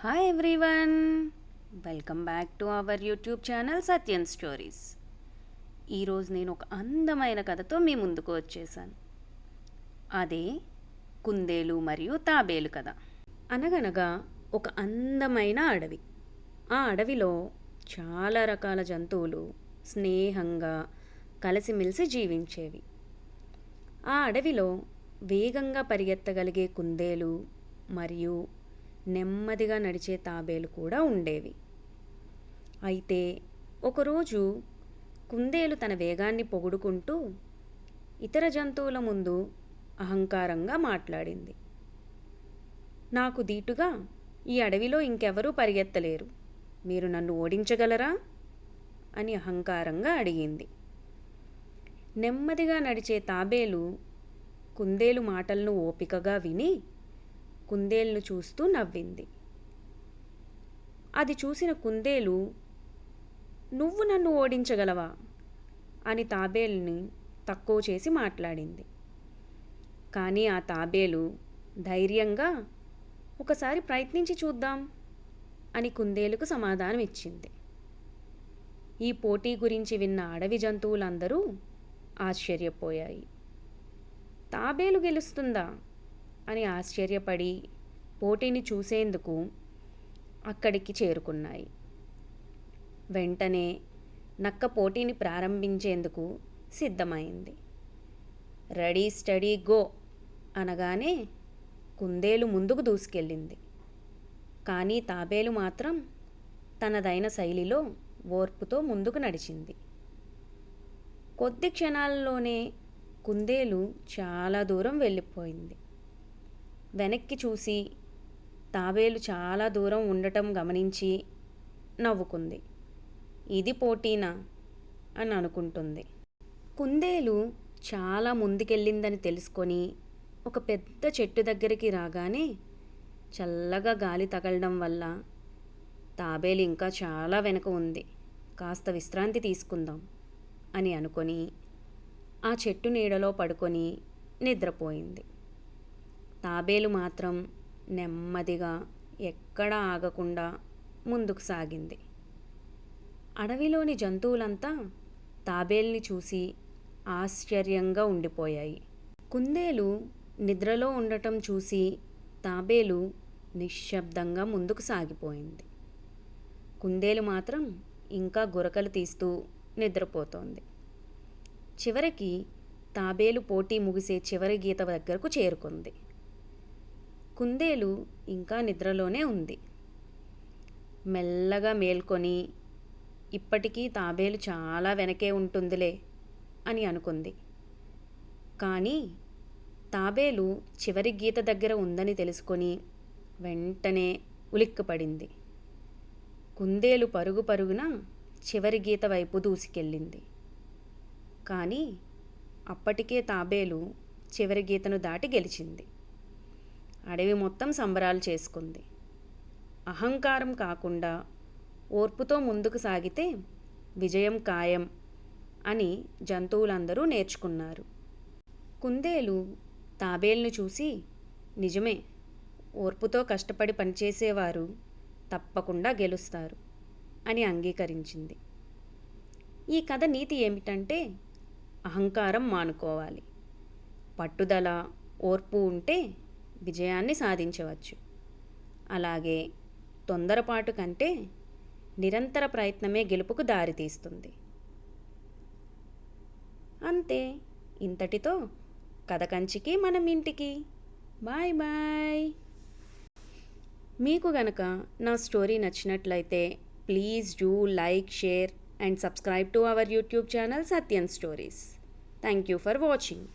Hi everyone, welcome back to our YouTube channel Satyan stories. ఈరోజు నేను ఒక అందమైన కథతో మీ ముందుకు వచ్చేసాను. అదే కుందేలు మరియు తాబేలు కథ. అనగనగా ఒక అందమైన అడవి. ఆ అడవిలో చాలా రకాల జంతువులు స్నేహంగా కలిసిమెలిసి జీవించేవి. ఆ అడవిలో వేగంగా పరిగెత్తగలిగే కుందేలు మరియు నెమ్మదిగా నడిచే తాబేలు కూడా ఉండేవి. అయితే ఒకరోజు కుందేలు తన వేగాన్ని పొగుడుకుంటూ ఇతర జంతువుల ముందు అహంకారంగా మాట్లాడింది. నాకు దీటుగా ఈ అడవిలో ఇంకెవరూ పరిగెత్తలేరు, మీరు నన్ను ఓడించగలరా అని అహంకారంగా అడిగింది. నెమ్మదిగా నడిచే తాబేలు కుందేలు మాటలను ఓపికగా విని కుందేలును చూస్తూ నవ్వింది. అది చూసిన కుందేలు, నువ్వు నన్ను ఓడించగలవా అని తాబేలుని తక్కువ చేసి మాట్లాడింది. కానీ ఆ తాబేలు ధైర్యంగా, ఒకసారి ప్రయత్నించి చూద్దాం అని కుందేలుకు సమాధానం ఇచ్చింది. ఈ పోటీ గురించి విన్న అడవి జంతువులందరూ ఆశ్చర్యపోయాయి. తాబేలు గెలుస్తుందా అని ఆశ్చర్యపడి పోటీని చూసేందుకు అక్కడికి చేరుకున్నాయి. వెంటనే నక్క పోటీని ప్రారంభించేందుకు సిద్ధమైంది. రెడీ స్టడీ గో అనగానే కుందేలు ముందుకు దూసుకెళ్ళింది. కానీ తాబేలు మాత్రం తనదైన శైలిలో ఓర్పుతో ముందుకు నడిచింది. కొద్ది క్షణాల్లోనే కుందేలు చాలా దూరం వెళ్ళిపోయింది. వెనక్కి చూసి తాబేలు చాలా దూరం ఉండటం గమనించి నవ్వుకుంది. ఇది పోటీనా అని అనుకుంటుంది. కుందేలు చాలా ముందుకెళ్ళిందని తెలుసుకొని ఒక పెద్ద చెట్టు దగ్గరికి రాగానే చల్లగా గాలి తగలడం వల్ల తాబేలు ఇంకా చాలా వెనక ఉంది, కాస్త విశ్రాంతి తీసుకుందాం అని అనుకొని ఆ చెట్టు నీడలో పడుకొని నిద్రపోయింది. తాబేలు మాత్రం నెమ్మదిగా ఎక్కడా ఆగకుండా ముందుకు సాగింది. అడవిలోని జంతువులంతా తాబేలుని చూసి ఆశ్చర్యంగా ఉండిపోయాయి. కుందేలు నిద్రలో ఉండటం చూసి తాబేలు నిశ్శబ్దంగా ముందుకు సాగిపోయింది. కుందేలు మాత్రం ఇంకా గురకలు తీస్తూ నిద్రపోతోంది. చివరికి తాబేలు పోటీ ముగిసే చివరి గీత దగ్గరకు చేరుకుంది. కుందేలు ఇంకా నిద్రలోనే ఉంది. మెల్లగా మేల్కొని, ఇప్పటికీ తాబేలు చాలా వెనకే ఉంటుందిలే అని అనుకుంది. కానీ తాబేలు చివరి గీత దగ్గర ఉందని తెలుసుకొని వెంటనే ఉలిక్కిపడింది. కుందేలు పరుగు పరుగున చివరి గీత వైపు దూసుకెళ్ళింది. కానీ అప్పటికే తాబేలు చివరి గీతను దాటి గెలిచింది. అడవి మొత్తం సంబరాలు చేసుకుంది. అహంకారం కాకుండా ఓర్పుతో ముందుకు సాగితే విజయం ఖాయం అని జంతువులందరూ నేర్చుకున్నారు. కుందేలు తాబేలును చూసి, నిజమే, ఓర్పుతో కష్టపడి పనిచేసేవారు తప్పకుండా గెలుస్తారు అని అంగీకరించింది. ఈ కథ నీతి ఏమిటంటే, అహంకారం మానుకోవాలి, పట్టుదల ఓర్పు ఉంటే విజయాన్ని సాధించవచ్చు. అలాగే తొందరపాటు కంటే నిరంతర ప్రయత్నమే గెలుపుకు దారితీస్తుంది. అంతే, ఇంతటితో కథ కంచికి మనం ఇంటికి. Bye bye. మీకు గనక నా స్టోరీ నచ్చినట్లయితే please do like, share and subscribe to our YouTube channel Satyan stories. Thank you for watching.